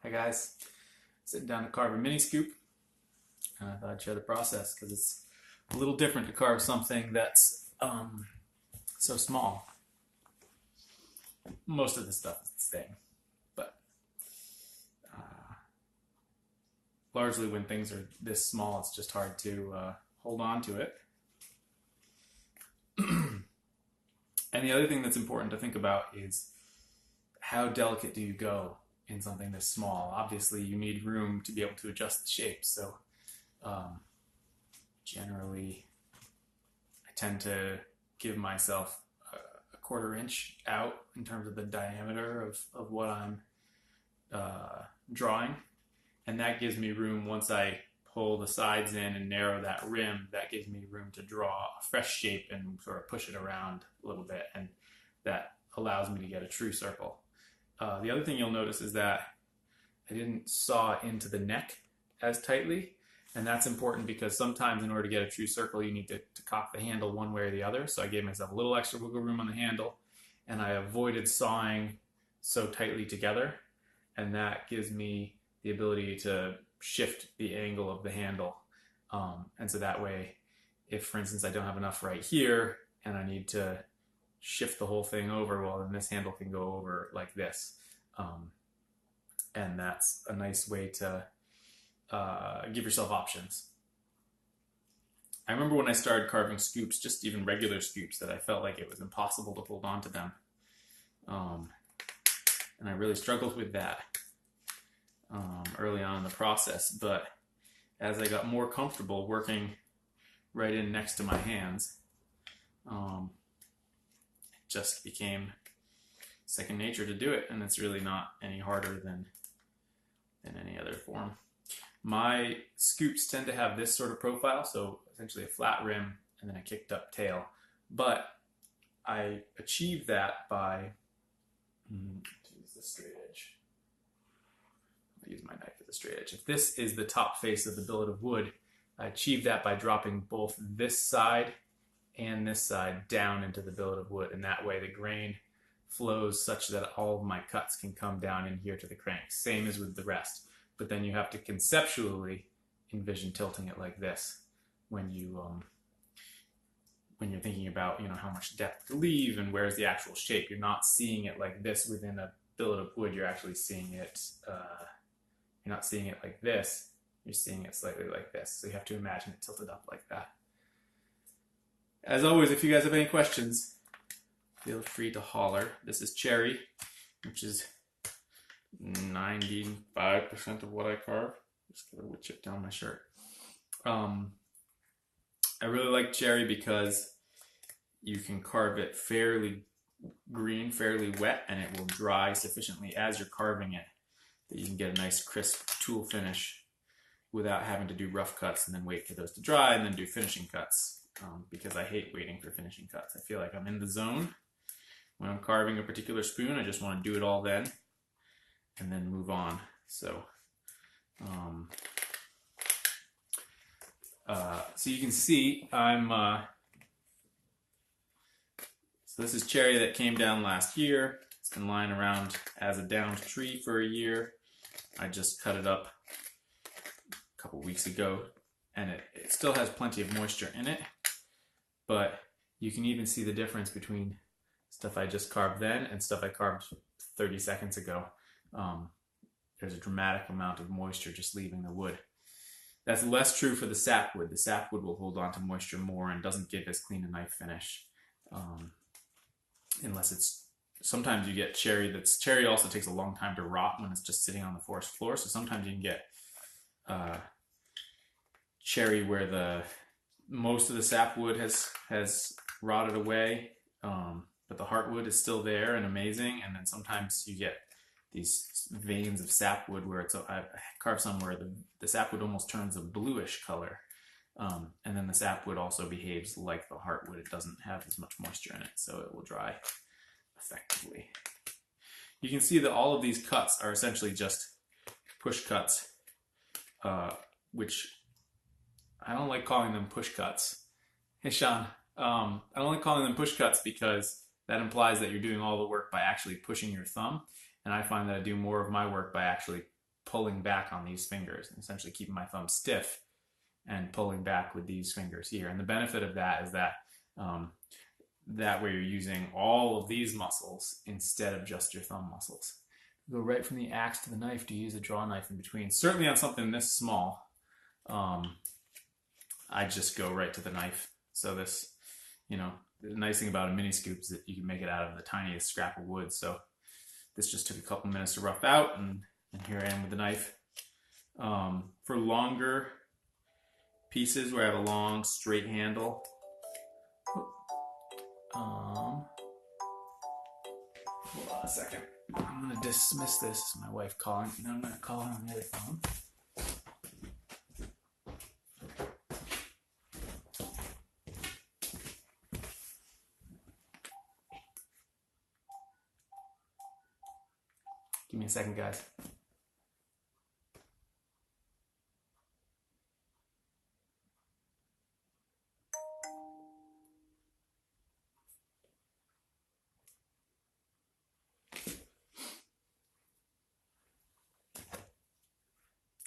Hi guys, sitting down to carve a mini scoop. I thought I'd share the process because it's a little different to carve something that's so small. Most of the stuff is the same, but largely when things are this small, it's just hard to hold on to it. And the other thing that's important to think about is how delicate do you go in something this small. Obviously, you need room to be able to adjust the shape. So generally, I tend to give myself a 1/4 inch out in terms of the diameter of what I'm drawing. And that gives me room, once I pull the sides in and narrow that rim, that gives me room to draw a fresh shape and sort of push it around a little bit. And that allows me to get a true circle. The other thing you'll notice is that I didn't saw into the neck as tightly, and that's important because sometimes in order to get a true circle you need to cock the handle one way or the other. So I gave myself a little extra wiggle room on the handle, and I avoided sawing so tightly together, and that gives me the ability to shift the angle of the handle. And so that way, if for instance I don't have enough right here and I need to shift the whole thing over, well then this handle can go over like this. And that's a nice way to give yourself options. I remember when I started carving scoops, just even regular scoops, that I felt like it was impossible to hold on to them. And I really struggled with that early on in the process, but as I got more comfortable working right in next to my hands, it just became second nature to do it, and it's really not any harder than any other form. My scoops tend to have this sort of profile, so essentially a flat rim and then a kicked up tail, but I achieve that by use the straight edge. I'll use my knife as a straight edge. If this is the top face of the billet of wood, I achieve that by dropping both this side and this side down into the billet of wood, and that way the grain flows such that all of my cuts can come down in here to the crank, same as with the rest. But then you have to conceptually envision tilting it like this when you when you're thinking about how much depth to leave and where's the actual shape. You're not seeing it like this within a billet of wood. You're actually seeing it. You're not seeing it like this. You're seeing it slightly like this. So you have to imagine it tilted up like that. As always, if you guys have any questions, feel free to holler. This is cherry, which is 95% of what I carve. Just get a wood chip down my shirt. I really like cherry because you can carve it fairly green, fairly wet, and it will dry sufficiently as you're carving it that you can get a nice crisp tool finish without having to do rough cuts and then wait for those to dry and then do finishing cuts. Because I hate waiting for finishing cuts. I feel like I'm in the zone when I'm carving a particular spoon. I just want to do it all then and then move on. So so you can see so this is cherry that came down last year. It's been lying around as a downed tree for a year. I just cut it up a couple weeks ago, and it still has plenty of moisture in it, but you can even see the difference between stuff I just carved then and stuff I carved 30 seconds ago. There's a dramatic amount of moisture just leaving the wood. That's less true for the sapwood. The sapwood will hold on to moisture more and doesn't give as clean a knife finish. Unless it's, sometimes you get cherry cherry also takes a long time to rot when it's just sitting on the forest floor. So sometimes you can get cherry where most of the sapwood has rotted away, but the heartwood is still there and amazing. And then sometimes you get these veins of sapwood where I carved some where the sapwood almost turns a bluish color, and then the sapwood also behaves like the heartwood. It doesn't have as much moisture in it, so it will dry effectively. You can see that all of these cuts are essentially just push cuts, which I don't like calling them push cuts. Hey Sean, I don't like calling them push cuts because that implies that you're doing all the work by actually pushing your thumb, and I find that I do more of my work by actually pulling back on these fingers, and essentially keeping my thumb stiff and pulling back with these fingers here. And the benefit of that is that that way you're using all of these muscles instead of just your thumb muscles. Go right from the axe to the knife to use a draw knife in between. Certainly on something this small, I just go right to the knife. So this, you know, the nice thing about a mini scoop is that you can make it out of the tiniest scrap of wood. So this just took a couple minutes to rough out, and here I am with the knife. For longer pieces where I have a long straight handle, hold on a second. I'm going to dismiss this. My wife calling. Now I'm going to call her on the other phone. Give me a second, guys.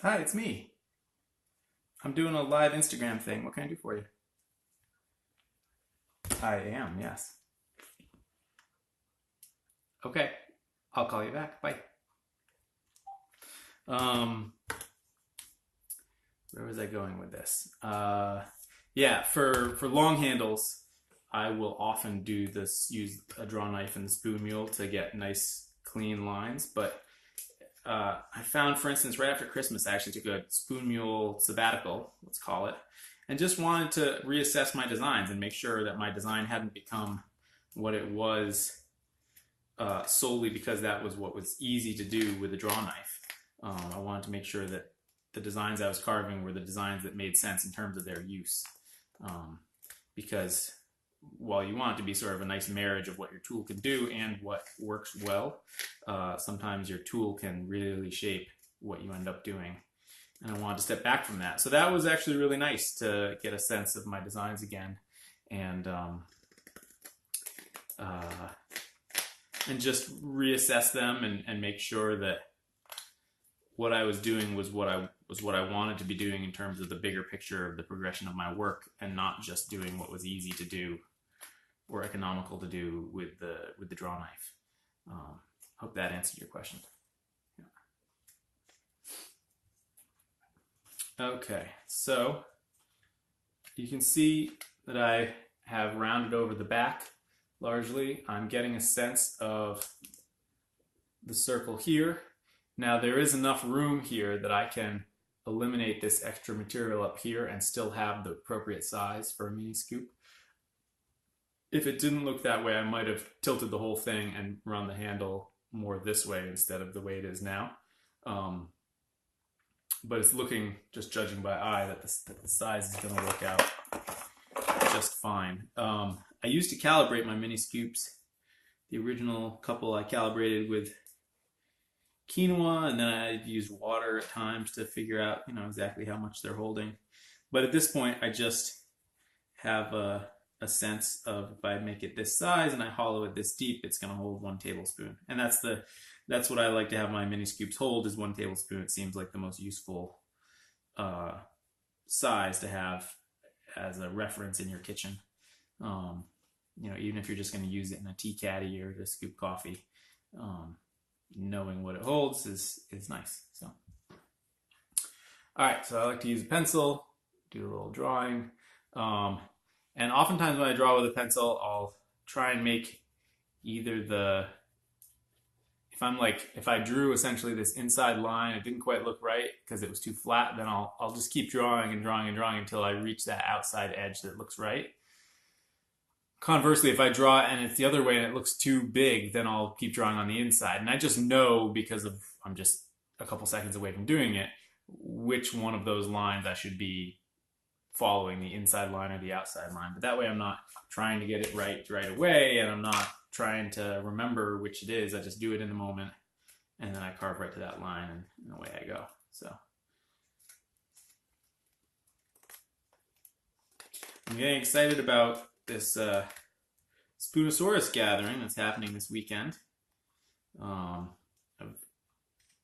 Hi, it's me. I'm doing a live Instagram thing. What can I do for you? I am, yes. Okay, I'll call you back. Bye. Where was I going with this? Yeah, for long handles, I will often do this, use a draw knife and the spoon mule to get nice clean lines. But I found, for instance, right after Christmas, I actually took a spoon mule sabbatical, let's call it, and just wanted to reassess my designs and make sure that my design hadn't become what it was solely because that was what was easy to do with a draw knife. I wanted to make sure that the designs I was carving were the designs that made sense in terms of their use. Because while you want it to be sort of a nice marriage of what your tool can do and what works well, sometimes your tool can really shape what you end up doing. And I wanted to step back from that. So that was actually really nice to get a sense of my designs again, and just reassess them and make sure that what I was doing was what I wanted to be doing in terms of the bigger picture of the progression of my work, and not just doing what was easy to do or economical to do with the draw knife. Hope that answered your question. Yeah. Okay, so you can see that I have rounded over the back largely. I'm getting a sense of the circle here. Now there is enough room here that I can eliminate this extra material up here and still have the appropriate size for a mini scoop. If it didn't look that way, I might have tilted the whole thing and run the handle more this way instead of the way it is now. But it's looking, just judging by eye, that the size is going to work out just fine. I used to calibrate my mini scoops. The original couple I calibrated with quinoa, and then I used water at times to figure out, exactly how much they're holding. But at this point, I just have a sense of, if I make it this size and I hollow it this deep, it's going to hold 1 tablespoon. And that's what I like to have my mini scoops hold, is 1 tablespoon. It seems like the most useful size to have as a reference in your kitchen. Even if you're just going to use it in a tea caddy or to scoop coffee, knowing what it holds is nice. So, all right. So I like to use a pencil, do a little drawing, and oftentimes when I draw with a pencil, I'll try and make either if I drew essentially this inside line, it didn't quite look right because it was too flat, then I'll just keep drawing and drawing and drawing until I reach that outside edge that looks right. Conversely, if I draw and it's the other way and it looks too big, then I'll keep drawing on the inside. And I just know, because I'm just a couple seconds away from doing it, which one of those lines I should be following, the inside line or the outside line. But that way I'm not trying to get it right away, and I'm not trying to remember which it is. I just do it in the moment, and then I carve right to that line, and away I go. So I'm getting excited about this Spoonosaurus gathering that's happening this weekend. I've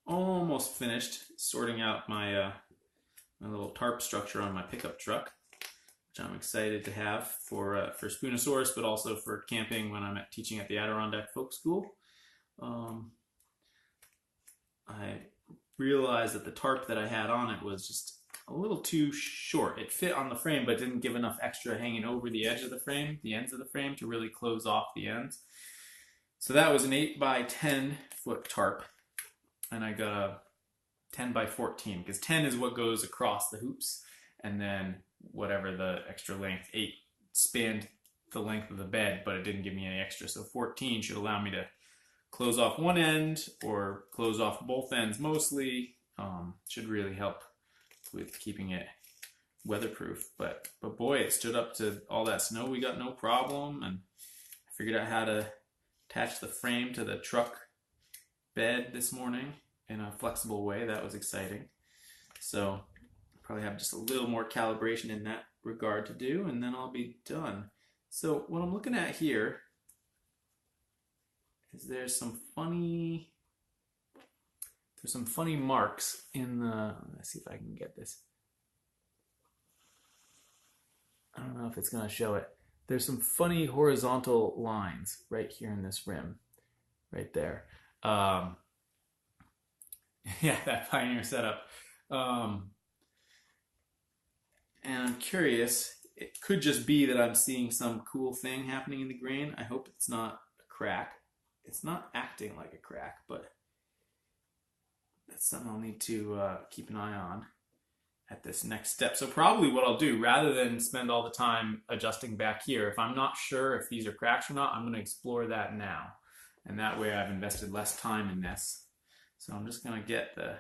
almost finished sorting out my my little tarp structure on my pickup truck, which I'm excited to have for Spoonosaurus, but also for camping when I'm teaching at the Adirondack Folk School. I realized that the tarp that I had on it was just a little too short. It fit on the frame, but didn't give enough extra hanging over the edge of the frame, the ends of the frame, to really close off the ends. So that was an 8 by 10 foot tarp, and I got a 10 by 14, because 10 is what goes across the hoops, and then whatever the extra length, 8 spanned the length of the bed, but it didn't give me any extra. So 14 should allow me to close off one end or close off both ends mostly. Should really help with keeping it weatherproof. But boy, it stood up to all that snow we got, no problem. And I figured out how to attach the frame to the truck bed this morning in a flexible way. That was exciting. So probably have just a little more calibration in that regard to do, and then I'll be done. So what I'm looking at here is there's some funny marks in the, let's see if I can get this. I don't know if it's going to show it. There's some funny horizontal lines right here in this rim, right there. Yeah, that Pioneer setup. And I'm curious, it could just be that I'm seeing some cool thing happening in the grain. I hope it's not a crack. It's not acting like a crack, but that's something I'll need to keep an eye on at this next step. So probably what I'll do, rather than spend all the time adjusting back here, if I'm not sure if these are cracks or not, I'm going to explore that now. And that way I've invested less time in this. So I'm just going to get the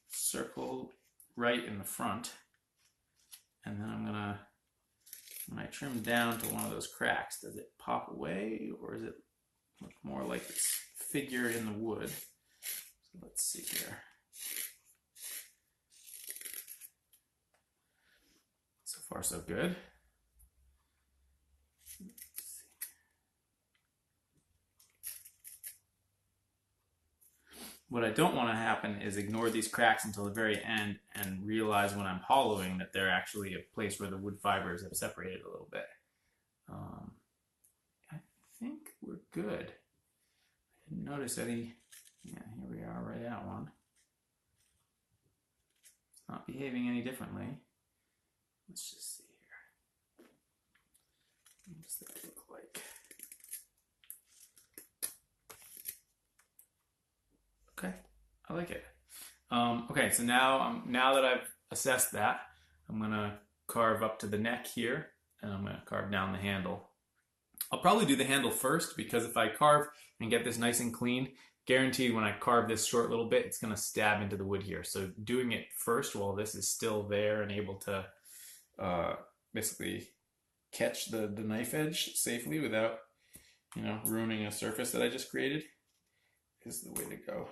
circle right in the front. And then I'm going to, when I trim down to one of those cracks, does it pop away, or does it look more like this figure in the wood? So let's see here. So far so good. What I don't want to happen is ignore these cracks until the very end and realize when I'm hollowing that they're actually a place where the wood fibers have separated a little bit. I think we're good. I didn't notice any. Yeah, here we are right at one. It's not behaving any differently. Let's just see here. What does that look like? Okay, I like it. Okay, so now that I've assessed that, I'm gonna carve up to the neck here, and I'm gonna carve down the handle. I'll probably do the handle first, because if I carve and get this nice and clean, guaranteed when I carve this short little bit, it's gonna stab into the wood here. So doing it first while this is still there and able to basically catch the knife edge safely without, ruining a surface that I just created is the way to go.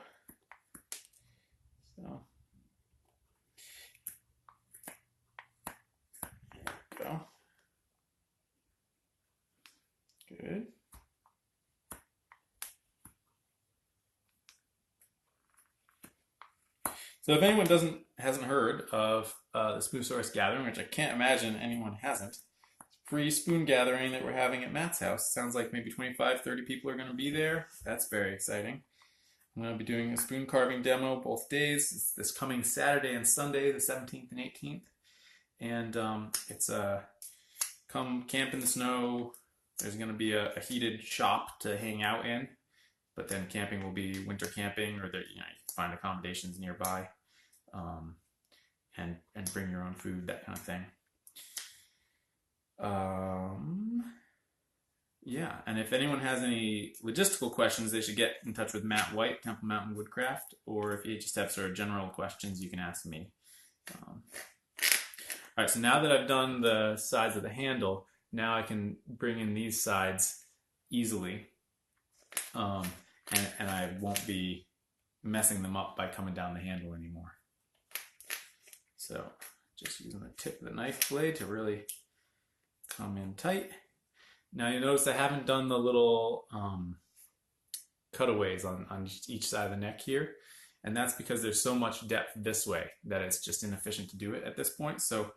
So, there we go. Good. So if anyone hasn't heard of the Spoonosaurus gathering, which I can't imagine anyone hasn't, free spoon gathering that we're having at Matt's house. Sounds like maybe 25, 30 people are going to be there. That's very exciting. I'm going to be doing a spoon carving demo both days. It's this coming Saturday and Sunday, the 17th and 18th. And it's come camp in the snow. There's going to be a heated shop to hang out in, but then camping will be winter camping, or you can find accommodations nearby, and bring your own food, that kind of thing. Yeah, and if anyone has any logistical questions, they should get in touch with Matt White, Temple Mountain Woodcraft, or if you just have sort of general questions, you can ask me. All right, so now that I've done the sides of the handle, now I can bring in these sides easily, and I won't be messing them up by coming down the handle anymore. So just using the tip of the knife blade to really come in tight. Now you notice I haven't done the little cutaways on each side of the neck here. And that's because there's so much depth this way that it's just inefficient to do it at this point. So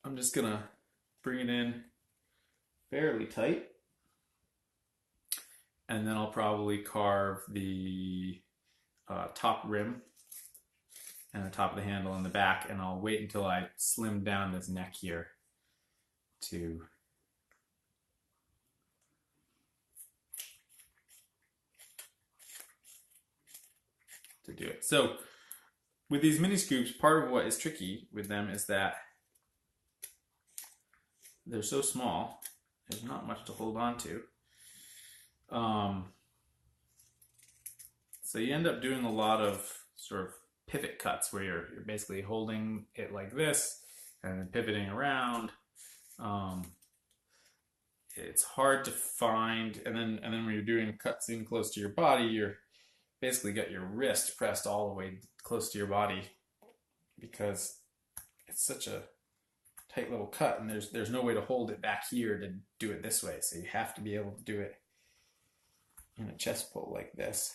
I'm just gonna bring it in fairly tight. And then I'll probably carve the top rim and the top of the handle in the back, and I'll wait until I slim down this neck here to do it. So with these mini scoops, part of what is tricky with them is that they're so small, there's not much to hold on to. So you end up doing a lot of sort of pivot cuts where you're basically holding it like this and then pivoting around. It's hard to find, and then when you're doing cuts in close to your body, you're basically got your wrist pressed all the way close to your body because it's such a tight little cut, and there's no way to hold it back here to do it this way. So you have to be able to do it in a chest pull like this.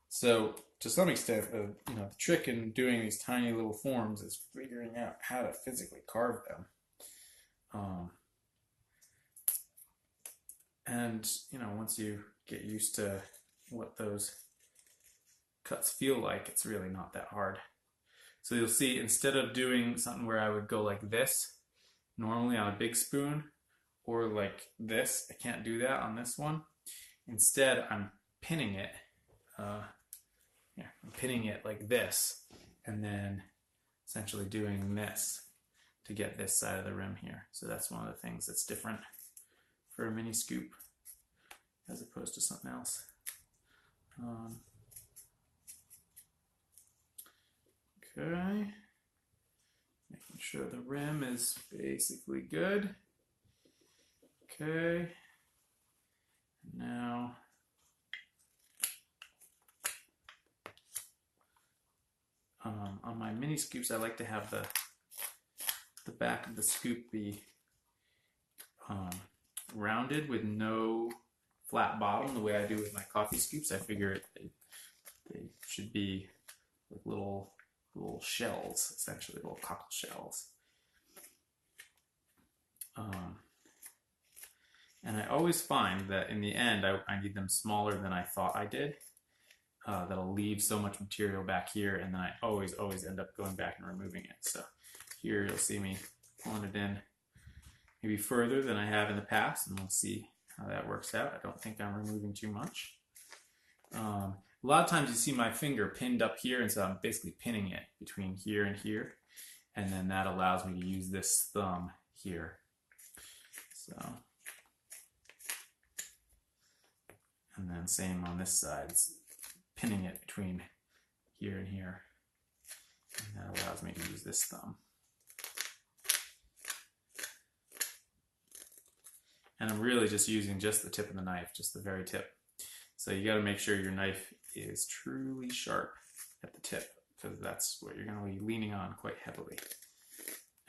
So to some extent, the trick in doing these tiny little forms is figuring out how to physically carve them. And once you get used to what those cuts feel like, it's really not that hard. So you'll see, instead of doing something where I would go like this normally on a big spoon, or like this, I can't do that on this one. Instead, I'm pinning it. I'm pinning it like this, and then essentially doing this to get this side of the rim here. So that's one of the things that's different for a mini scoop as opposed to something else. Okay, making sure the rim is basically good. Okay, now on my mini scoops, I like to have the back of the scoop be rounded with no flat bottom, the way I do with my coffee scoops. I figure they should be like little shells, essentially little cockle shells. And I always find that in the end, I need them smaller than I thought I did. That'll leave so much material back here, and then I always end up going back and removing it. So here you'll see me pulling it in maybe further than I have in the past, and we'll see how that works out. I don't think I'm removing too much. A lot of times you see my finger pinned up here, and so I'm basically pinning it between here and here, and then that allows me to use this thumb here. So, and then same on this side, it's pinning it between here and here, and that allows me to use this thumb. And I'm really just using just the tip of the knife, just the very tip. So you got to make sure your knife is truly sharp at the tip, because that's what you're going to be leaning on quite heavily.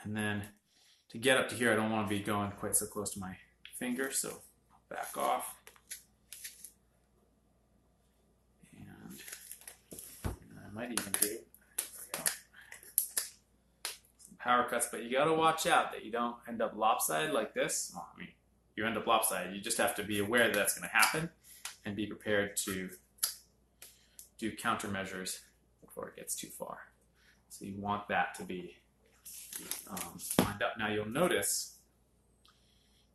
And then to get up to here, I don't want to be going quite so close to my finger, so I'll back off. And I might even do some power cuts, but you got to watch out that you don't end up lopsided like this. Well, I mean, you end up lopsided. You just have to be aware that that's going to happen and be prepared to do countermeasures before it gets too far. So you want that to be lined up. Now you'll notice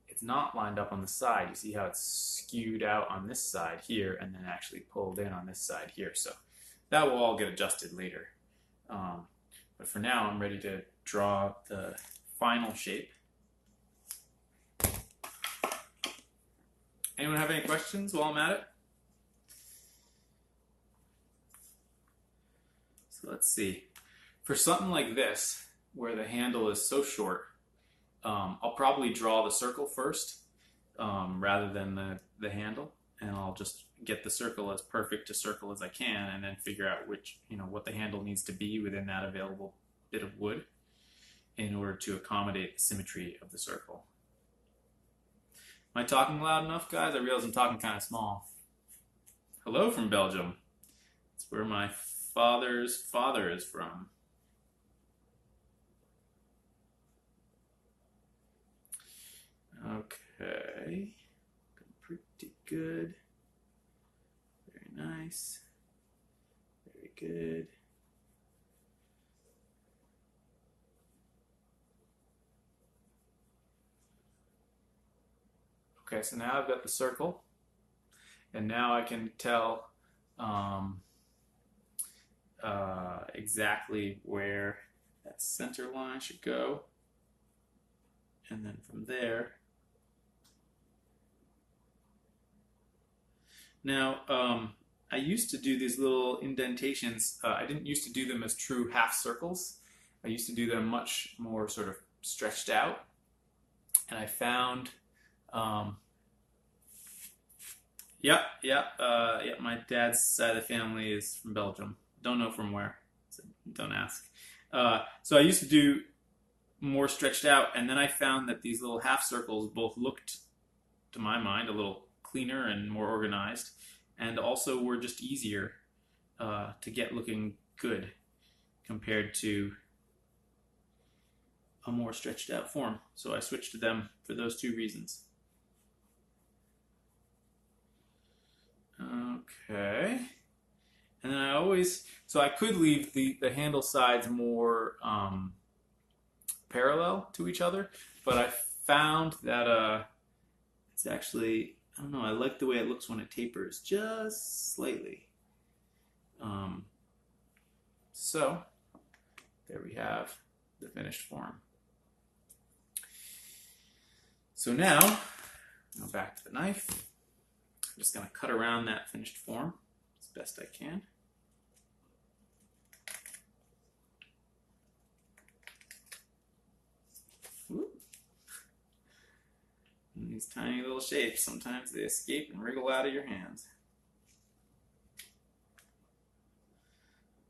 it's not lined up on the side. You see how it's skewed out on this side here and then actually pulled in on this side here. So that will all get adjusted later. But for now, I'm ready to draw the final shape. Anyone have any questions while I'm at it? So let's see. For something like this, where the handle is so short, I'll probably draw the circle first rather than the handle, and I'll just get the circle as perfect a circle as I can, and then figure out what the handle needs to be within that available bit of wood in order to accommodate the symmetry of the circle. Am I talking loud enough, guys? I realize I'm talking kind of small. Hello from Belgium. It's where my father's father is from. Okay. Pretty good. Very nice. Very good. Okay, so now I've got the circle, and now I can tell exactly where that center line should go, and then from there. Now, I used to do these little indentations. I didn't used to do them as true half circles. I used to do them much more sort of stretched out, and I found. Yeah. My dad's side of the family is from Belgium. Don't know from where, so don't ask. So I used to do more stretched out, and then I found that these little half circles both looked, to my mind, a little cleaner and more organized, and also were just easier to get looking good compared to a more stretched out form. So I switched to them for those two reasons. Okay. And then so I could leave the handle sides more parallel to each other, but I found that it's actually, I don't know, I like the way it looks when it tapers just slightly. So there we have the finished form. So now, go back to the knife. I'm just going to cut around that finished form as best I can. And these tiny little shapes, sometimes they escape and wriggle out of your hands.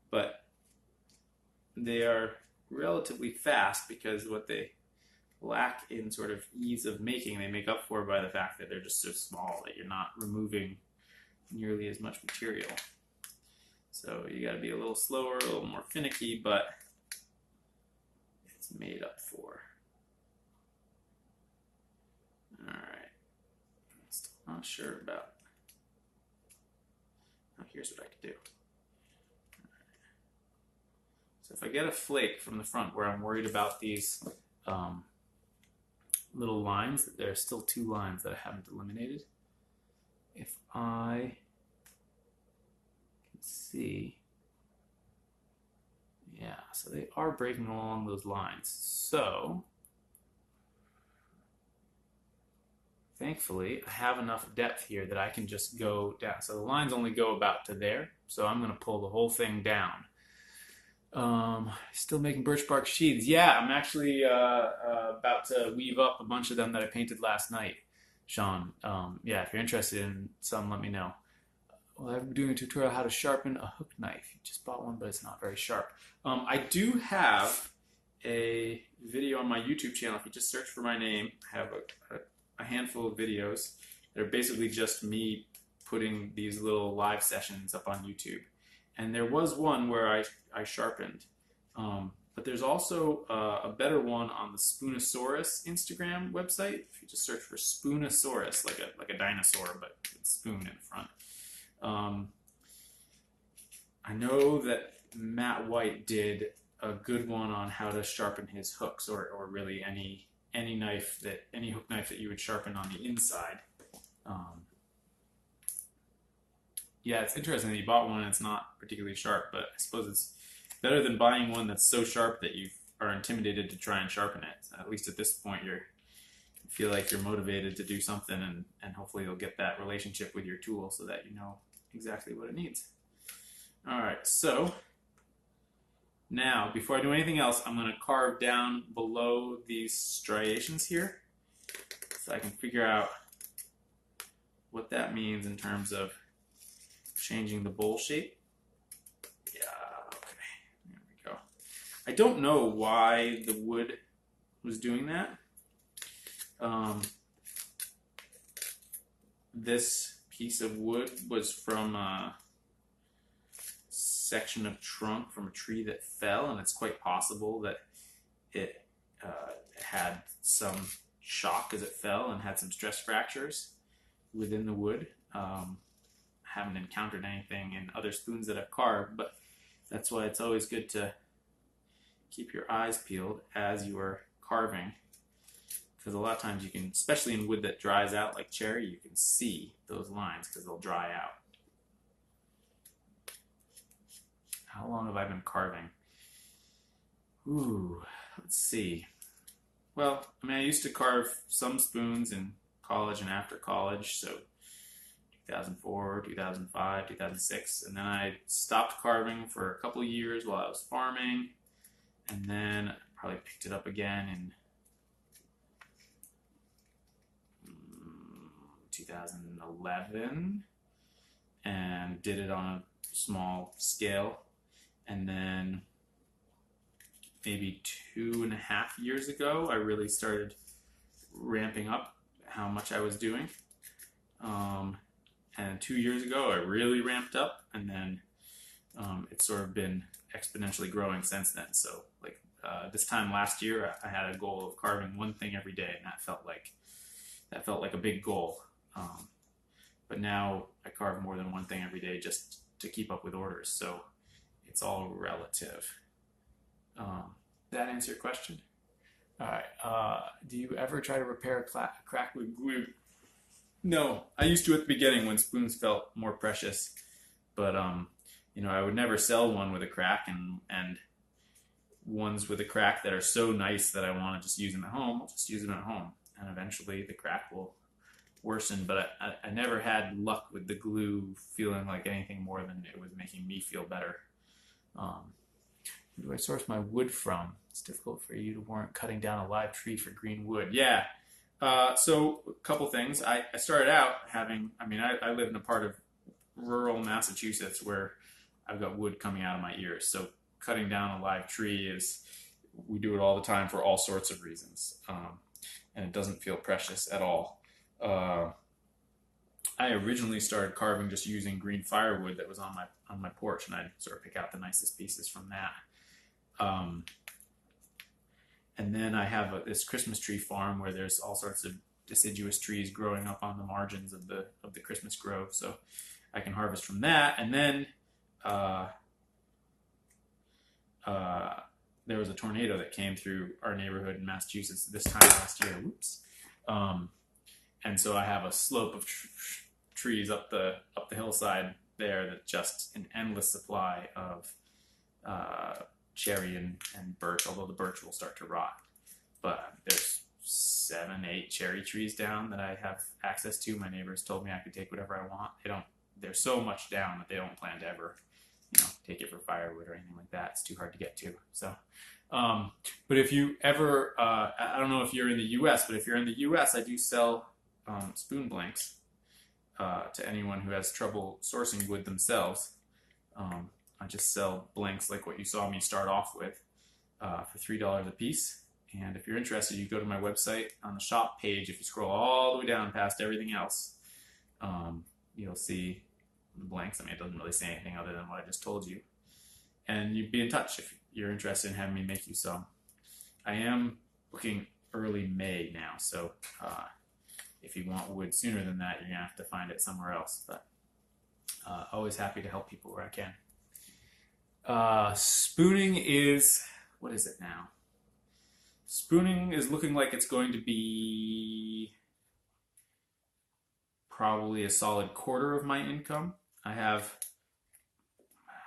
But they are relatively fast because what they lack in sort of ease of making, they make up for by the fact that they're just so small that you're not removing nearly as much material. So you got to be a little slower, a little more finicky, but it's made up for. All right, still not sure about. Now here's what I could do. All right. So if I get a flake from the front where I'm worried about these little lines, there are still two lines that I haven't eliminated. If I can see, yeah, so they are breaking along those lines. So thankfully, I have enough depth here that I can just go down. So the lines only go about to there, so I'm going to pull the whole thing down. Still making birch bark sheaths. Yeah, I'm actually about to weave up a bunch of them that I painted last night, Sean. Yeah, if you're interested in some, let me know. Well, I'm doing a tutorial how to sharpen a hook knife. You just bought one, but it's not very sharp. I do have a video on my YouTube channel. If you just search for my name, I have a handful of videos that are basically just me putting these little live sessions up on YouTube. And there was one where I sharpened. But there's also a better one on the Spoonosaurus Instagram website. If you just search for Spoonosaurus, like a dinosaur, but with spoon in front. I know that Matt White did a good one on how to sharpen his hooks, or really any hook knife that you would sharpen on the inside. Yeah, it's interesting that you bought one and it's not particularly sharp, but I suppose it's better than buying one that's so sharp that you are intimidated to try and sharpen it. At least at this point, you feel like you're motivated to do something, and hopefully you'll get that relationship with your tool so that you know exactly what it needs. All right, so now, before I do anything else, I'm going to carve down below these striations here so I can figure out what that means in terms of changing the bowl shape. Yeah, okay, there we go. I don't know why the wood was doing that. this piece of wood was from a section of trunk from a tree that fell, and it's quite possible that it had some shock as it fell and had some stress fractures within the wood. Haven't encountered anything in other spoons that I've carved, but that's why it's always good to keep your eyes peeled as you are carving, because a lot of times you can, especially in wood that dries out like cherry, you can see those lines because they'll dry out. How long have I been carving? Ooh, let's see. Well, I mean, I used to carve some spoons in college and after college, so 2004, 2005, 2006, and then I stopped carving for a couple of years while I was farming, and then probably picked it up again in 2011 and did it on a small scale, and then maybe 2.5 years ago I really started ramping up how much I was doing, and 2 years ago I really ramped up, and then it's sort of been exponentially growing since then. So like this time last year I had a goal of carving one thing every day, and that felt like a big goal. But now I carve more than one thing every day just to keep up with orders, so it's all relative. Did that answer your question? All right. Do you ever try to repair a crack with glue? No, I used to at the beginning when spoons felt more precious, but I would never sell one with a crack, and ones with a crack that are so nice that I want to just use them at home, I'll just use them at home, and eventually the crack will worsen. But I never had luck with the glue feeling like anything more than it was making me feel better. Where do I source my wood from? It's difficult for you to warrant cutting down a live tree for green wood. Yeah. So a couple things. I started out having, I live in a part of rural Massachusetts where I've got wood coming out of my ears. So cutting down a live tree we do it all the time for all sorts of reasons. And it doesn't feel precious at all. I originally started carving just using green firewood that was on my porch, and I'd sort of pick out the nicest pieces from that. And then I have this Christmas tree farm where there's all sorts of deciduous trees growing up on the margins of the Christmas grove, so I can harvest from that. And then there was a tornado that came through our neighborhood in Massachusetts this time last year. Whoops. And so I have a slope of trees up the hillside there that's just an endless supply of cherry and birch, although the birch will start to rot. But there's 7, 8 cherry trees down that I have access to. My neighbors told me I could take whatever I want. There's so much down that they don't plan to ever, take it for firewood or anything like that. It's too hard to get to. So, but if you ever, I don't know if you're in the U.S., but if you're in the U.S., I do sell spoon blanks to anyone who has trouble sourcing wood themselves. I just sell blanks like what you saw me start off with for $3 a piece. And if you're interested, you go to my website on the shop page. If you scroll all the way down past everything else, you'll see the blanks. It doesn't really say anything other than what I just told you. And you'd be in touch if you're interested in having me make you some. I am booking early May now, so if you want wood sooner than that, you're going to have to find it somewhere else. But always happy to help people where I can. Spooning is, what is it now? Spooning is looking like it's going to be probably a solid quarter of my income. I have,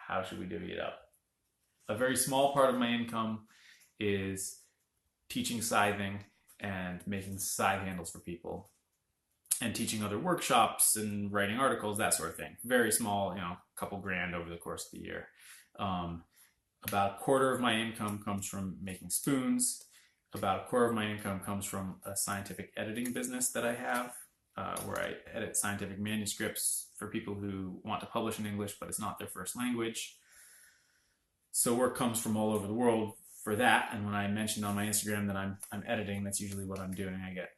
how should we divvy it up? A very small part of my income is teaching scything and making scythe handles for people, and teaching other workshops and writing articles, that sort of thing. Very small, a couple grand over the course of the year. About a quarter of my income comes from making spoons. About a quarter of my income comes from a scientific editing business that I have, where I edit scientific manuscripts for people who want to publish in English, but it's not their first language. So work comes from all over the world for that. And when I mentioned on my Instagram that I'm editing, that's usually what I'm doing. I get,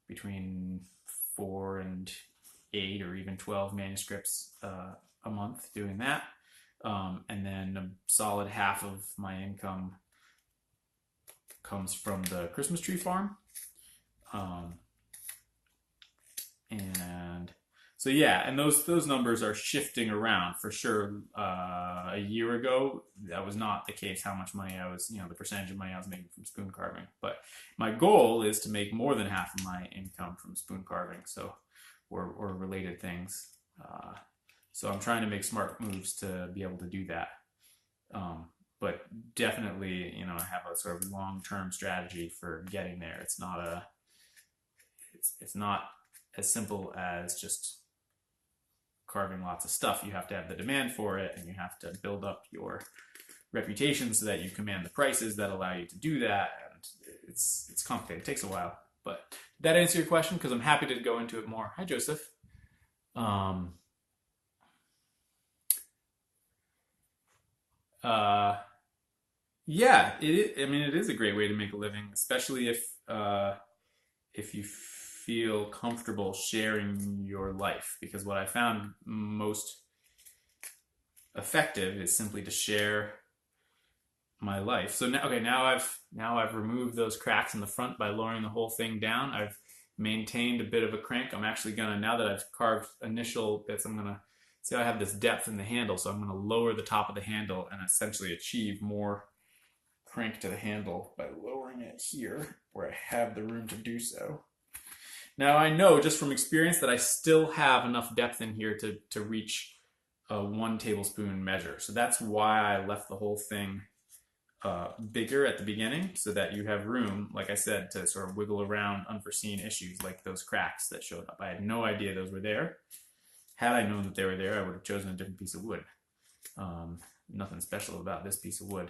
between $4,000 and 8 or even 12 manuscripts a month doing that. And then a solid half of my income comes from the Christmas tree farm. And so yeah, and those numbers are shifting around for sure. A year ago, that was not the case. How much money I was, the percentage of money I was making from spoon carving. But my goal is to make more than half of my income from spoon carving. So, or related things. So I'm trying to make smart moves to be able to do that. But definitely, I have a sort of long-term strategy for getting there. It's not as simple as just carving lots of stuff. You have to have the demand for it, and you have to build up your reputation so that you command the prices that allow you to do that. And it's complicated. It takes a while. But did that answer your question? Because I'm happy to go into it more. Hi, Joseph. Yeah, it is a great way to make a living, especially if you feel comfortable sharing your life. Because what I found most effective is simply to share my life. So now I've removed those cracks in the front by lowering the whole thing down. I've maintained a bit of a crank. I'm actually gonna, now that I've carved initial bits, I'm gonna see I have this depth in the handle, so I'm gonna lower the top of the handle and essentially achieve more crank to the handle by lowering it here where I have the room to do so. Now I know just from experience that I still have enough depth in here to reach a 1 tablespoon measure. So that's why I left the whole thing bigger at the beginning, so that you have room, like I said, to sort of wiggle around unforeseen issues like those cracks that showed up. I had no idea those were there. Had I known that they were there, I would have chosen a different piece of wood. Nothing special about this piece of wood.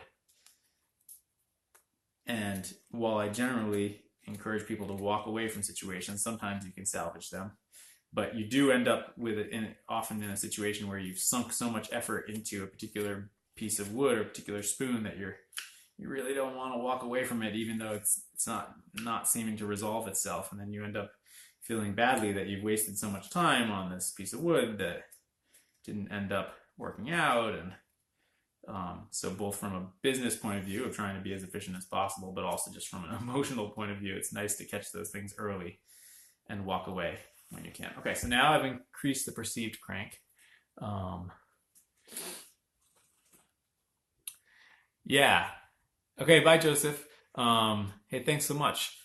And while I generally encourage people to walk away from situations, sometimes you can salvage them. But you do end up with it often in a situation where you've sunk so much effort into a particular piece of wood or a particular spoon that you really don't want to walk away from it, even though it's not seeming to resolve itself. And then you end up feeling badly that you've wasted so much time on this piece of wood that didn't end up working out. And so both from a business point of view of trying to be as efficient as possible, but also just from an emotional point of view, it's nice to catch those things early and walk away when you can. Okay, so now I've increased the perceived crank. Yeah. Okay, bye, Joseph. Hey, thanks so much.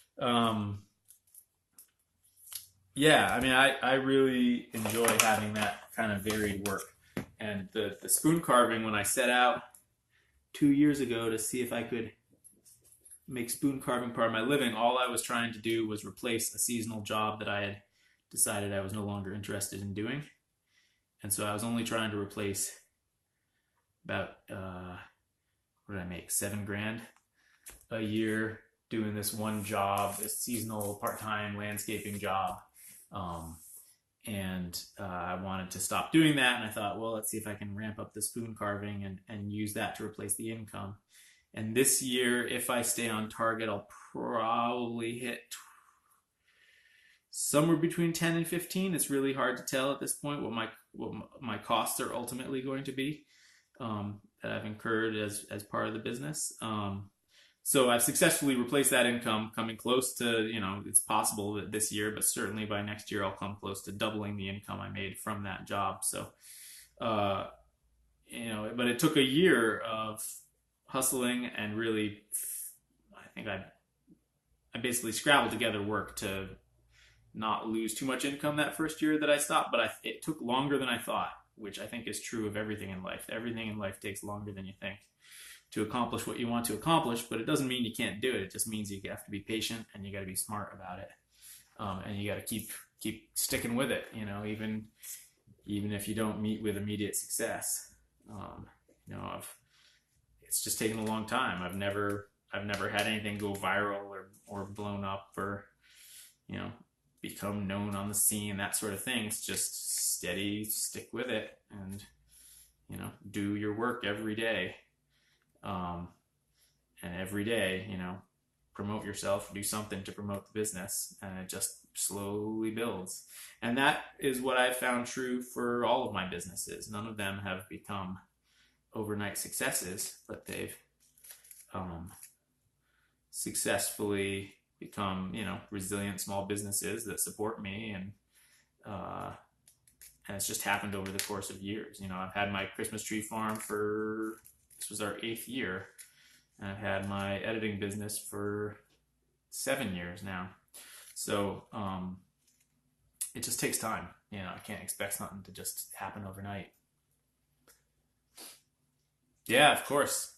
Yeah, I really enjoy having that kind of varied work. And the spoon carving, when I set out 2 years ago to see if I could make spoon carving part of my living, all I was trying to do was replace a seasonal job that I had decided I was no longer interested in doing. And so I was only trying to replace about, what did I make, $7,000 a year doing this one job, this seasonal part-time landscaping job. I wanted to stop doing that, and I thought, well, let's see if I can ramp up the spoon carving and use that to replace the income. And this year, if I stay on target, I'll probably hit somewhere between 10 and 15. It's really hard to tell at this point what my costs are ultimately going to be, that I've incurred as part of the business. So I've successfully replaced that income, coming close to, it's possible that this year, but certainly by next year, I'll come close to doubling the income I made from that job. So, but it took a year of hustling and really, I think I basically scrabbled together work to not lose too much income that first year that I stopped, but it took longer than I thought, which I think is true of everything in life. Everything in life takes longer than you think to accomplish what you want to accomplish, but it doesn't mean you can't do it. It just means you have to be patient and you got to be smart about it. And you got to keep sticking with it, even if you don't meet with immediate success. It's just taken a long time. I've never had anything go viral or blown up or, become known on the scene, that sort of thing. It's just steady, stick with it, and, do your work every day. And every day, promote yourself, do something to promote the business, and it just slowly builds. And that is what I've found true for all of my businesses. None of them have become overnight successes, but they've successfully become, resilient small businesses that support me, and it's just happened over the course of years. I've had my Christmas tree farm this was our 8th year, and I've had my editing business for 7 years now. So it just takes time. I can't expect something to just happen overnight. Yeah, of course,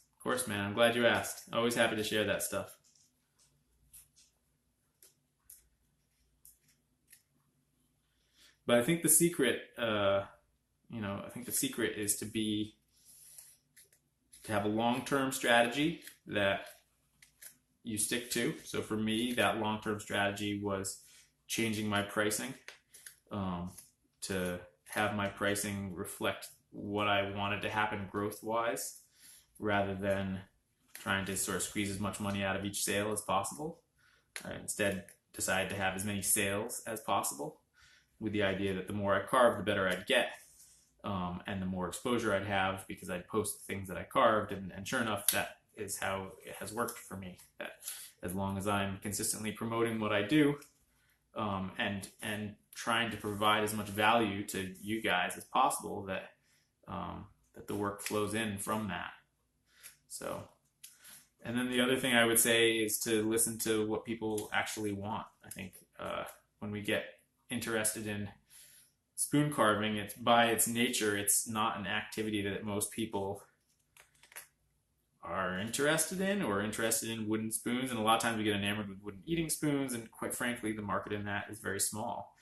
man. I'm glad you asked. Always happy to share that stuff. But I think the secret, is to have a long-term strategy that you stick to. So for me, that long-term strategy was changing my pricing to have my pricing reflect what I wanted to happen growth-wise, rather than trying to sort of squeeze as much money out of each sale as possible. I instead decided to have as many sales as possible, with the idea that the more I carved, the better I'd get, and the more exposure I'd have because I'd post the things that I carved, and sure enough, that is how it has worked for me. That as long as I'm consistently promoting what I do, and trying to provide as much value to you guys as possible, that the work flows in from that. So, and then the other thing I would say is to listen to what people actually want. I think when we get interested in spoon carving, it's by its nature, it's not an activity that most people are interested in, or interested in wooden spoons. And a lot of times we get enamored with wooden eating spoons, and quite frankly, the market in that is very small.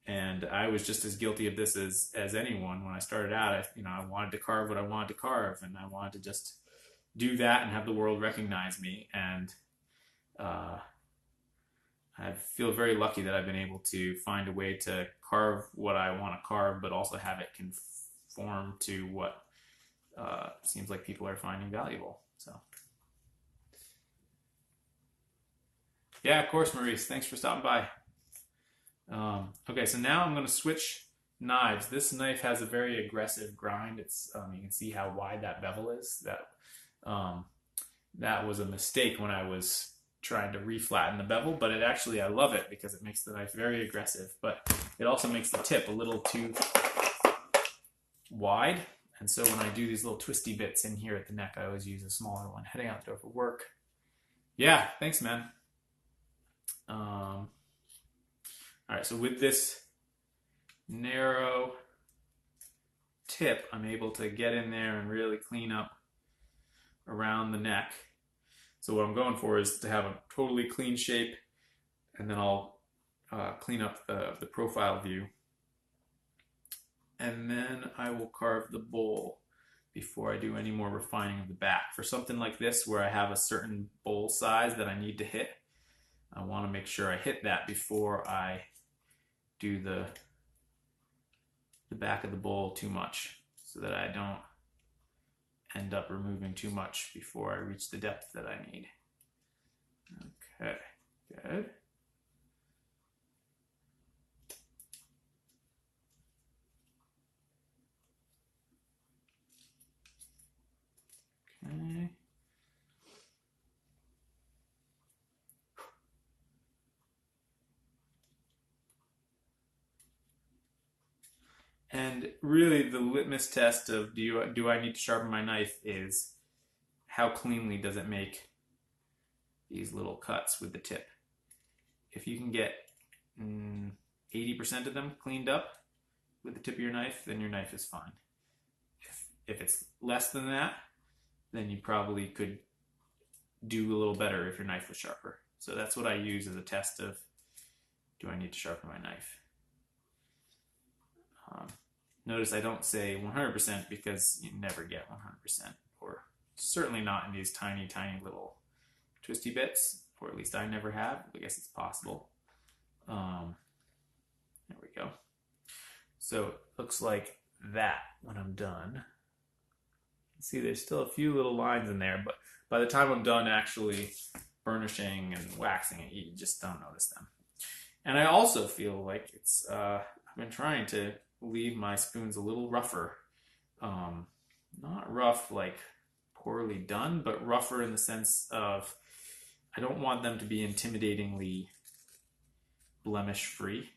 And I was just as guilty of this as anyone. When I started out, I wanted to carve what I wanted to carve, and I wanted to just do that and have the world recognize me. And I feel very lucky that I've been able to find a way to carve what I want to carve, but also have it conform to what seems like people are finding valuable. So, yeah, of course, Maurice. Thanks for stopping by. Okay, so now I'm going to switch knives. This knife has a very aggressive grind. It's you can see how wide that bevel is. That was a mistake when I was trying to reflatten the bevel, but I love it because it makes the knife very aggressive, but it also makes the tip a little too wide. And so when I do these little twisty bits in here at the neck, I always use a smaller one. Heading out the door for work. Yeah, thanks, man. All right, so with this narrow tip, I'm able to get in there and really clean up around the neck. So what I'm going for is to have a totally clean shape, and then I'll clean up the profile view. And then I will carve the bowl before I do any more refining of the back. For something like this, where I have a certain bowl size that I need to hit, I want to make sure I hit that before I do the back of the bowl too much, so that I don't end up removing too much before I reach the depth that I need. Okay, good. Okay. And really, the litmus test of do I need to sharpen my knife is how cleanly does it make these little cuts with the tip. If you can get 80% of them cleaned up with the tip of your knife, then your knife is fine. If it's less than that, then you probably could do a little better if your knife was sharper. So that's what I use as a test of, do I need to sharpen my knife? Notice I don't say 100% because you never get 100%, or certainly not in these tiny, tiny little twisty bits, or at least I never have. I guess it's possible. There we go. So it looks like that when I'm done. See, there's still a few little lines in there, but by the time I'm done actually burnishing and waxing it, you just don't notice them. And I also feel like I've been trying to leave my spoons a little rougher. Not rough like poorly done, but rougher in the sense of I don't want them to be intimidatingly blemish free,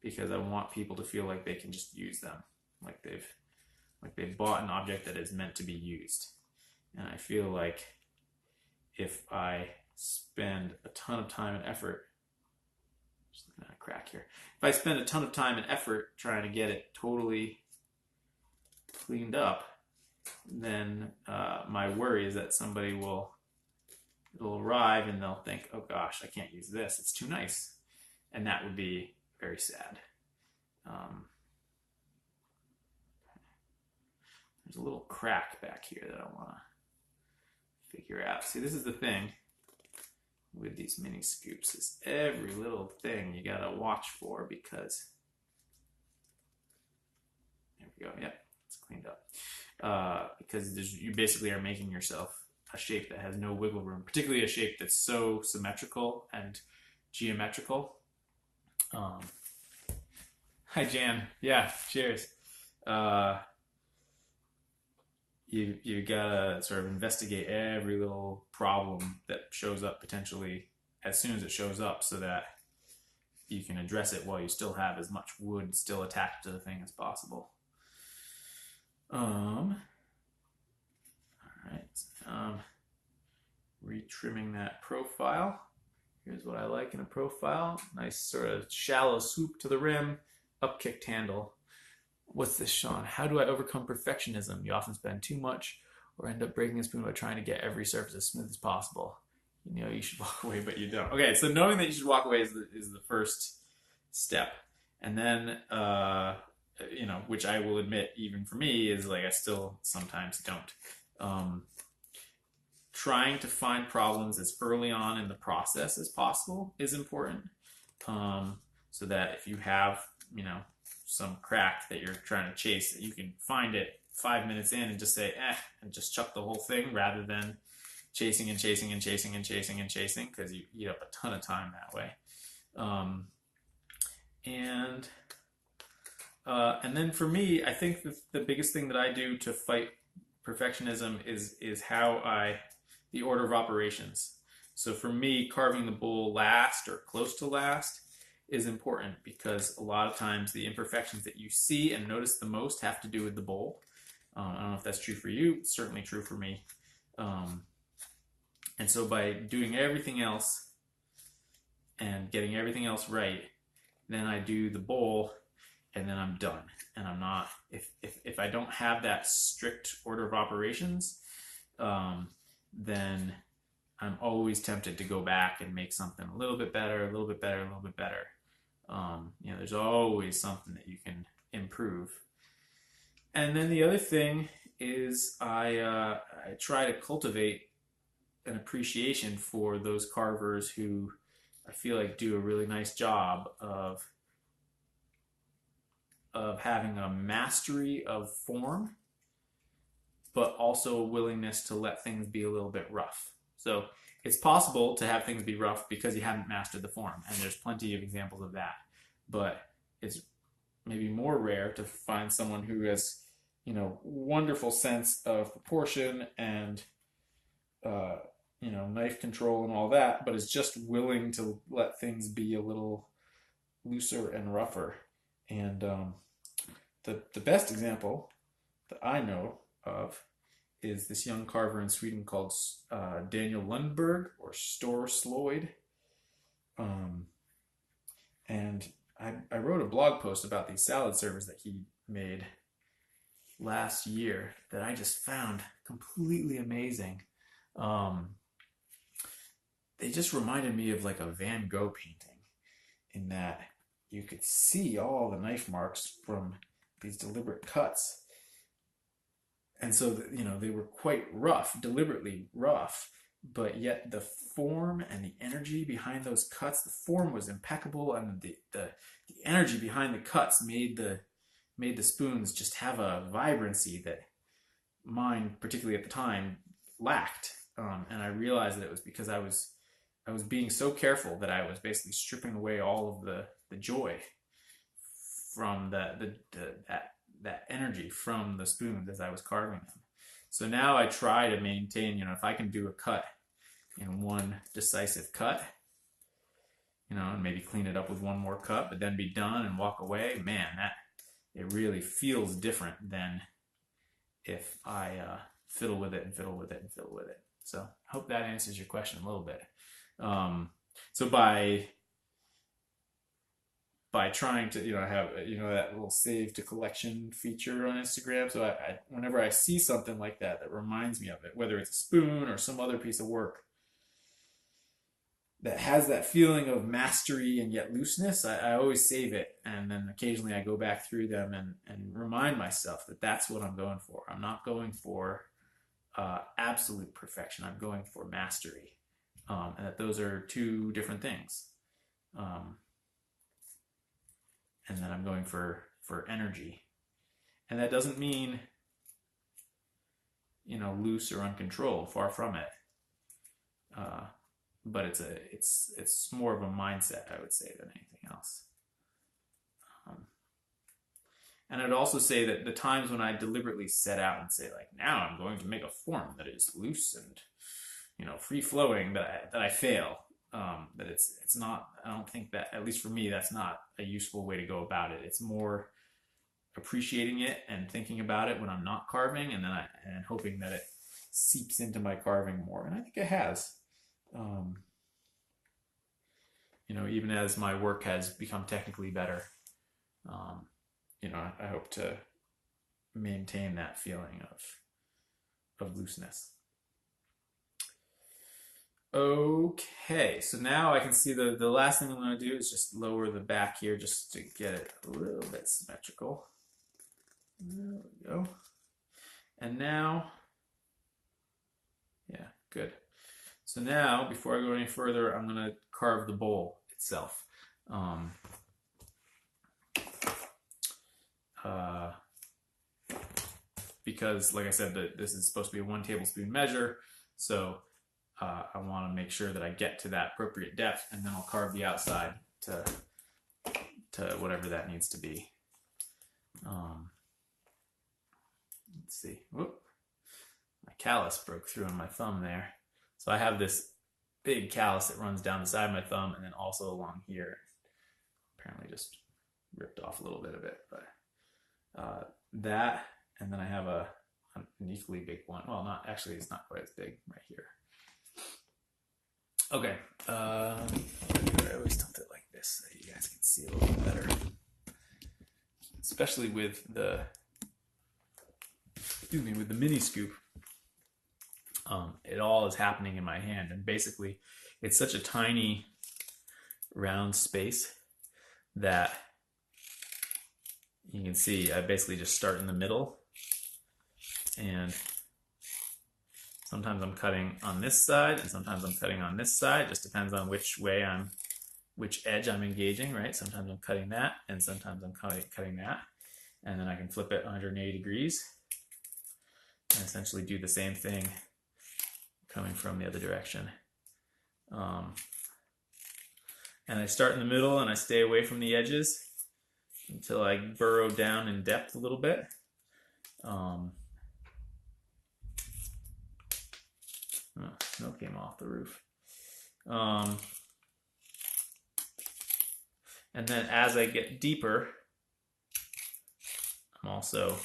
because I want people to feel like they can just use them, like they've bought an object that is meant to be used. And I feel like if I spend a ton of time and effort, just looking at a crack here, if I spend a ton of time and effort trying to get it totally cleaned up, then my worry is that it'll arrive and they'll think, oh gosh, I can't use this, it's too nice. And that would be very sad. There's a little crack back here that I want to figure out. See, this is the thing with these mini scoops, is every little thing you gotta watch for, because there we go. Yep, it's cleaned up. Because you basically are making yourself a shape that has no wiggle room, particularly a shape that's so symmetrical and geometrical. Hi, Jan. Yeah, cheers. You gotta sort of investigate every little problem that shows up potentially as soon as it shows up, so that you can address it while you still have as much wood still attached to the thing as possible. All right. Retrimming that profile. Here's what I like in a profile. Nice sort of shallow swoop to the rim, up-kicked handle. What's this, Sean? How do I overcome perfectionism? You often spend too much or end up breaking a spoon by trying to get every surface as smooth as possible. You know you should walk away, but you don't. Okay, so knowing that you should walk away is the first step. And then, which I will admit, even for me, is like I still sometimes don't. Trying to find problems as early on in the process as possible is important, so that if you have, some crack that you're trying to chase, that you can find it 5 minutes in and just say, and just chuck the whole thing, rather than chasing and chasing and chasing and chasing and chasing, because you eat up a ton of time that way. And then for me, I think the biggest thing that I do to fight perfectionism is the order of operations. So for me, carving the bowl last or close to last is important, because a lot of times the imperfections that you see and notice the most have to do with the bowl. I don't know if that's true for you. It's certainly true for me. And so by doing everything else and getting everything else right, then I do the bowl, and then I'm done. And I'm not, if I don't have that strict order of operations, then I'm always tempted to go back and make something a little bit better, a little bit better, a little bit better. There's always something that you can improve. And then the other thing is I try to cultivate an appreciation for those carvers who I feel like do a really nice job of having a mastery of form, but also a willingness to let things be a little bit rough. So it's possible to have things be rough because you haven't mastered the form, and there's plenty of examples of that. But it's maybe more rare to find someone who has, wonderful sense of proportion and, knife control and all that, but is just willing to let things be a little looser and rougher. And the best example that I know of is this young carver in Sweden called Daniel Lundberg, or Stor Sloyd. And I wrote a blog post about these salad servers that he made last year that I just found completely amazing. They just reminded me of like a Van Gogh painting, in that you could see all the knife marks from these deliberate cuts. And so, they were quite rough, deliberately rough, but yet the form and the energy behind those cuts, the form was impeccable, and the energy behind the cuts made the spoons just have a vibrancy that mind, particularly at the time, lacked. And I realized that it was because I was being so careful that I was basically stripping away all of the joy from that energy from the spoons as I was carving them. So now I try to maintain, if I can do a cut in one decisive cut, and maybe clean it up with one more cut, but then be done and walk away, man, that it really feels different than if I fiddle with it and fiddle with it and fiddle with it. So I hope that answers your question a little bit. So by trying to, have, that little save to collection feature on Instagram. So I whenever I see something like that reminds me of it, whether it's a spoon or some other piece of work that has that feeling of mastery and yet looseness, I always save it. And then occasionally I go back through them and remind myself that that's what I'm going for. I'm not going for absolute perfection. I'm going for mastery. And that those are two different things. And then I'm going for energy. And that doesn't mean, loose or uncontrolled, far from it. But it's more of a mindset, I would say, than anything else. And I'd also say that the times when I deliberately set out and say, like, now I'm going to make a form that is loose and, free flowing, that I fail. That it's not, I don't think that, at least for me, that's not a useful way to go about it. It's more appreciating it and thinking about it when I'm not carving, and then and hoping that it seeps into my carving more. And I think it has. Even as my work has become technically better, I hope to maintain that feeling of looseness. Okay, so now I can see the last thing I'm going to do is just lower the back here just to get it a little bit symmetrical. There we go. And now, yeah, good. So now, before I go any further, I'm going to carve the bowl itself. Because, like I said, this is supposed to be a 1 tablespoon measure, so I want to make sure that I get to that appropriate depth, and then I'll carve the outside to whatever that needs to be. Let's see. Whoop. My callus broke through on my thumb there. So I have this big callus that runs down the side of my thumb and then also along here. Apparently just ripped off a little bit of it, but that, and then I have an equally big one. Well, it's not quite as big right here. Okay, I always tilt it like this so you guys can see a little bit better. Especially with the mini scoop. It all is happening in my hand, and basically it's such a tiny round space that you can see I basically just start in the middle, and sometimes I'm cutting on this side and sometimes I'm cutting on this side. It just depends on which edge I'm engaging, right? Sometimes I'm cutting that and sometimes I'm cutting that, and then I can flip it 180 degrees and essentially do the same thing coming from the other direction. And I start in the middle and I stay away from the edges until I burrow down in depth a little bit. Snow came off the roof. And then as I get deeper, I'm also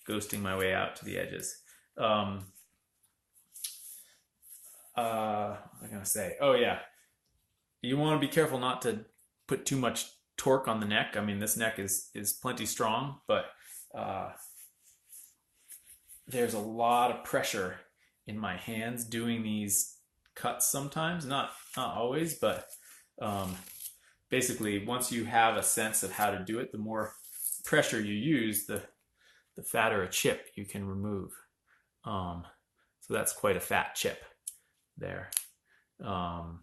ghosting my way out to the edges. What was I gonna say? Oh yeah, you want to be careful not to put too much torque on the neck. I mean, this neck is plenty strong, but there's a lot of pressure in my hands doing these cuts sometimes, not always, but basically once you have a sense of how to do it, the more pressure you use, the fatter a chip you can remove. So that's quite a fat chip there. And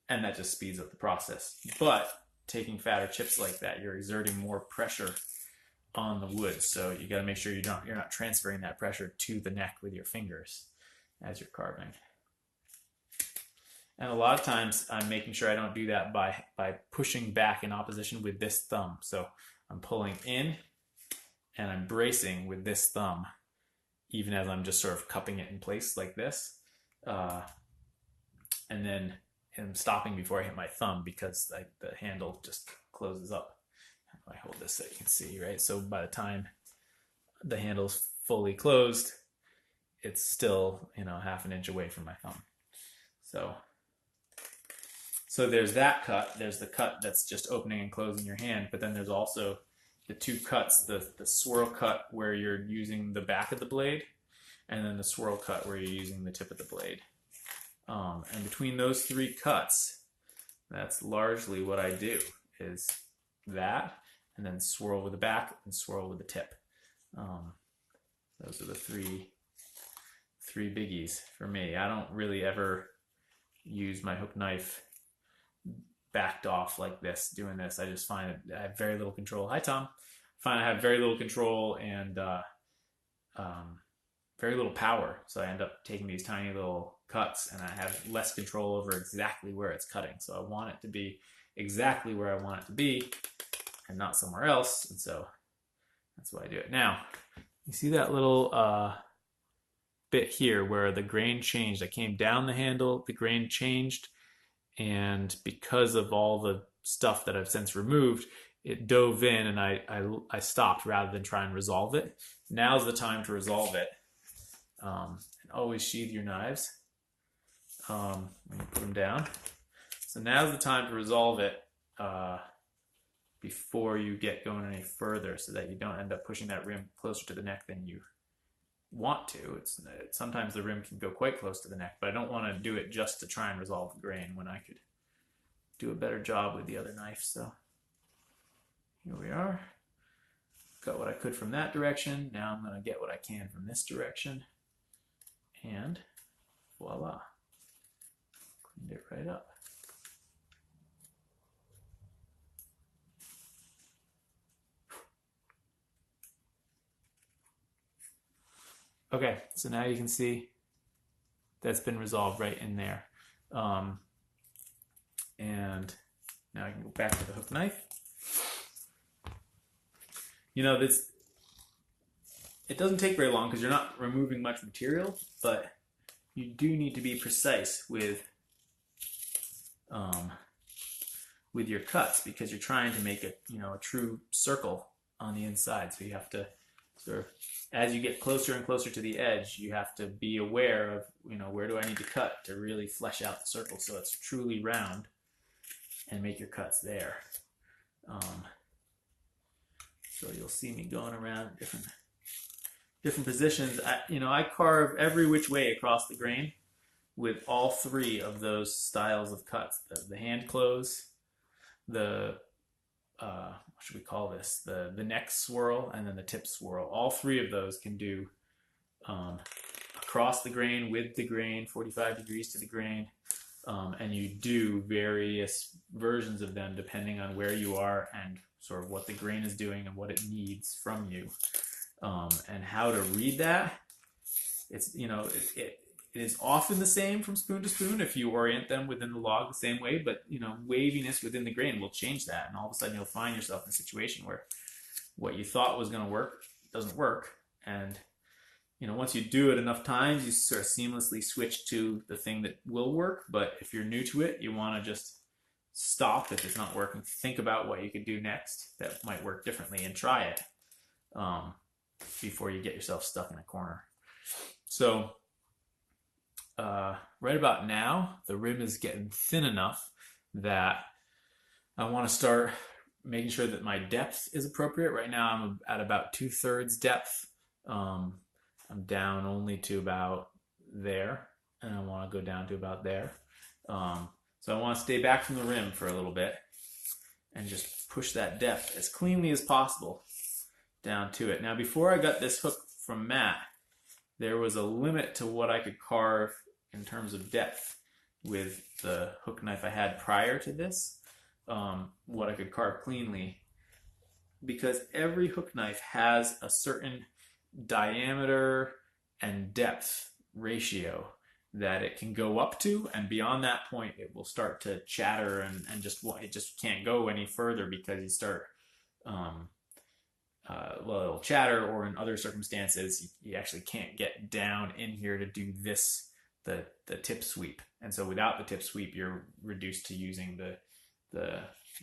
that just speeds up the process. But taking fatter chips like that, you're exerting more pressure on the wood, so you got to make sure you're not transferring that pressure to the neck with your fingers as you're carving. And a lot of times I'm making sure I don't do that by pushing back in opposition with this thumb. So I'm pulling in and I'm bracing with this thumb, even as I'm just sort of cupping it in place like this. And then I'm stopping before I hit my thumb because the handle just closes up. I hold this so you can see, right? So by the time the handle's fully closed, it's still, half an inch away from my thumb. So there's that cut. There's the cut that's just opening and closing your hand, but then there's also the two cuts, the swirl cut where you're using the back of the blade, and then the swirl cut where you're using the tip of the blade. And between those three cuts, that's largely what I do, is that, and then swirl with the back and swirl with the tip. Those are the three biggies for me. I don't really ever use my hook knife backed off like this, doing this. I just find I have very little control. Hi, Tom. I find I have very little control and very little power. So I end up taking these tiny little cuts and I have less control over exactly where it's cutting. So I want it to be exactly where I want it to be and not somewhere else. And so that's why I do it. Now, you see that little bit here where the grain changed. I came down the handle, the grain changed, and because of all the stuff that I've since removed, it dove in and I stopped rather than try and resolve it. Now's the time to resolve it. And always sheathe your knives when you put them down. So now's the time to resolve it before you get going any further, so that you don't end up pushing that rim closer to the neck than you want to. Sometimes the rim can go quite close to the neck, but I don't want to do it just to try and resolve the grain when I could do a better job with the other knife. So here we are. Got what I could from that direction. Now I'm going to get what I can from this direction. And voila. Cleaned it right up. Okay, so now you can see that's been resolved right in there. And now I can go back to the hook knife. It doesn't take very long because you're not removing much material, but you do need to be precise with your cuts because you're trying to make a true circle on the inside. So you have to sort of, as you get closer and closer to the edge, you have to be aware of, where do I need to cut to really flesh out the circle so it's truly round, and make your cuts there. So you'll see me going around different positions. I carve every which way across the grain with all three of those styles of cuts: the hand close, the what should we call this? The neck swirl, and then the tip swirl. All three of those can do across the grain, with the grain, 45 degrees to the grain, and you do various versions of them depending on where you are and sort of what the grain is doing and what it needs from you, and how to read that. It's it is often the same from spoon to spoon if you orient them within the log the same way, but waviness within the grain will change that, and all of a sudden you'll find yourself in a situation where what you thought was going to work doesn't work. And once you do it enough times, you sort of seamlessly switch to the thing that will work. But if you're new to it, you want to just stop if it's not working, think about what you could do next that might work differently, and try it before you get yourself stuck in a corner. So right about now, the rim is getting thin enough that I want to start making sure that my depth is appropriate. Right now I'm at about 2/3 depth. I'm down only to about there, and I want to go down to about there. So I want to stay back from the rim for a little bit and just push that depth as cleanly as possible down to it. Now, before I got this hook from Matt, there was a limit to what I could carve in terms of depth with the hook knife I had prior to this. What I could carve cleanly because every hook knife has a certain diameter and depth ratio that it can go up to, and beyond that point it will start to chatter and it just can't go any further because you start um, well, it'll chatter, or in other circumstances you actually can't get down in here to do this, the tip sweep. And so without the tip sweep you're reduced to using the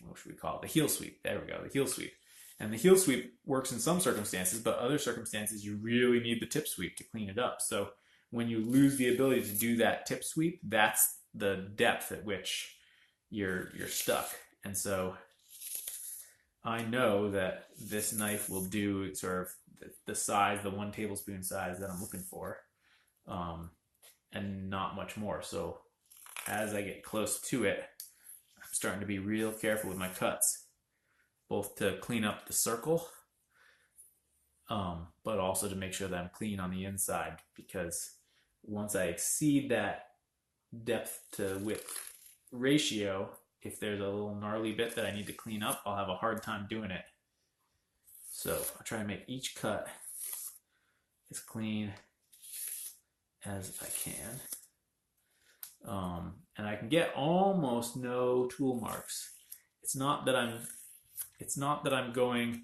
what should we call it, the heel sweep. There we go, the heel sweep. And the heel sweep works in some circumstances, but other circumstances you really need the tip sweep to clean it up. So when you lose the ability to do that tip sweep, that's the depth at which you're stuck. And so I know that this knife will do sort of the size, the 1 tablespoon size that I'm looking for, and not much more. So as I get close to it, I'm starting to be real careful with my cuts, both to clean up the circle, but also to make sure that I'm clean on the inside, because once I exceed that depth to width ratio, if there's a little gnarly bit that I need to clean up, I'll have a hard time doing it. So I'll try to make each cut as clean as I can. And I can get almost no tool marks. It's not that I'm going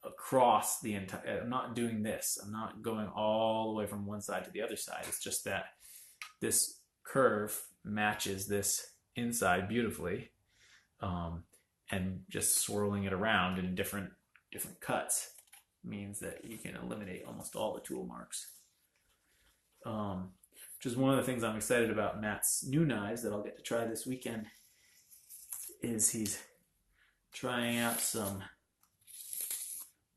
across the entire, I'm not doing this. I'm not going all the way from one side to the other side. It's just that this curve matches this inside beautifully, and just swirling it around in different cuts means that you can eliminate almost all the tool marks. Which is one of the things I'm excited about Matt's new knives that I'll get to try this weekend, is he's trying out some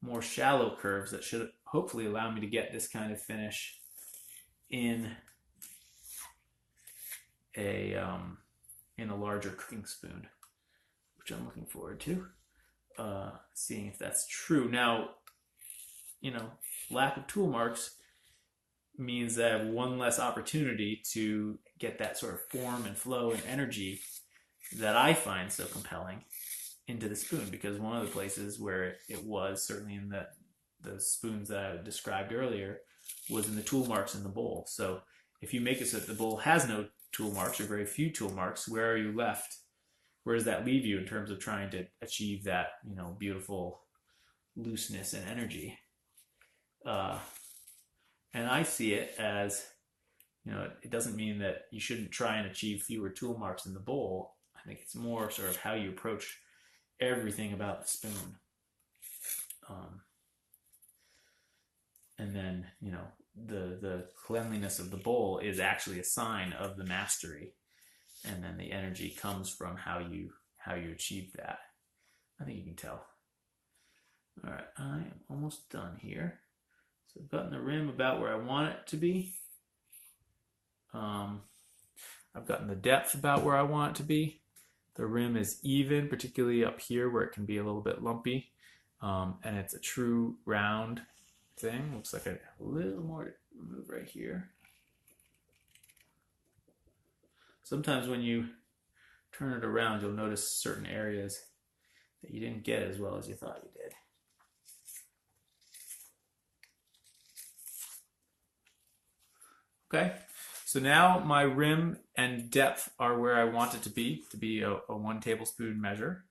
more shallow curves that should hopefully allow me to get this kind of finish in a larger cooking spoon, which I'm looking forward to seeing if that's true. Now, lack of tool marks means that I have one less opportunity to get that sort of form and flow and energy that I find so compelling into the spoon, because one of the places where it was, certainly in the spoons that I described earlier, was in the tool marks in the bowl. So if you make it so that the bowl has no tool marks or very few tool marks, where are you left? Where does that leave you in terms of trying to achieve that, beautiful looseness and energy? And I see it as, it doesn't mean that you shouldn't try and achieve fewer tool marks in the bowl. I think it's more sort of how you approach everything about the spoon. And then, the cleanliness of the bowl is actually a sign of the mastery. And then the energy comes from how you achieve that. I think you can tell. All right, I am almost done here. So I've gotten the rim about where I want it to be. I've gotten the depth about where I want it to be. The rim is even, particularly up here where it can be a little bit lumpy. And it's a true round thing. Looks like a little more to remove right here. Sometimes when you turn it around, you'll notice certain areas that you didn't get as well as you thought you did. Okay, so now my rim and depth are where I want it to be a 1 tablespoon measure.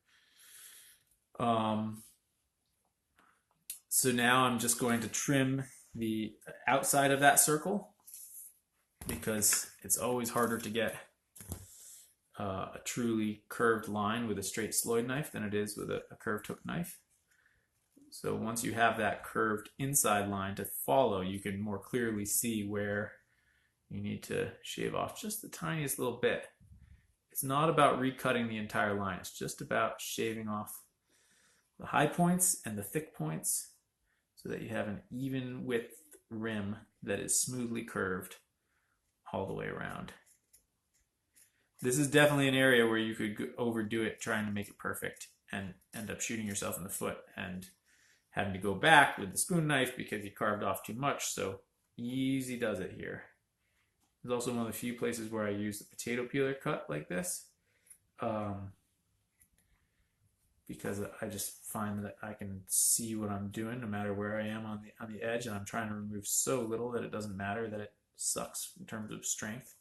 So now I'm just going to trim the outside of that circle, because it's always harder to get a truly curved line with a straight sloyd knife than it is with a curved hook knife. So once you have that curved inside line to follow, you can more clearly see where you need to shave off just the tiniest little bit. It's not about recutting the entire line. It's just about shaving off the high points and the thick points so that you have an even width rim that is smoothly curved all the way around. This is definitely an area where you could overdo it trying to make it perfect and end up shooting yourself in the foot and having to go back with the spoon knife because you carved off too much. So easy does it here. It's also one of the few places where I use the potato peeler cut like this. because I just find that I can see what I'm doing no matter where I am on the edge, and I'm trying to remove so little that it doesn't matter that it sucks in terms of strength.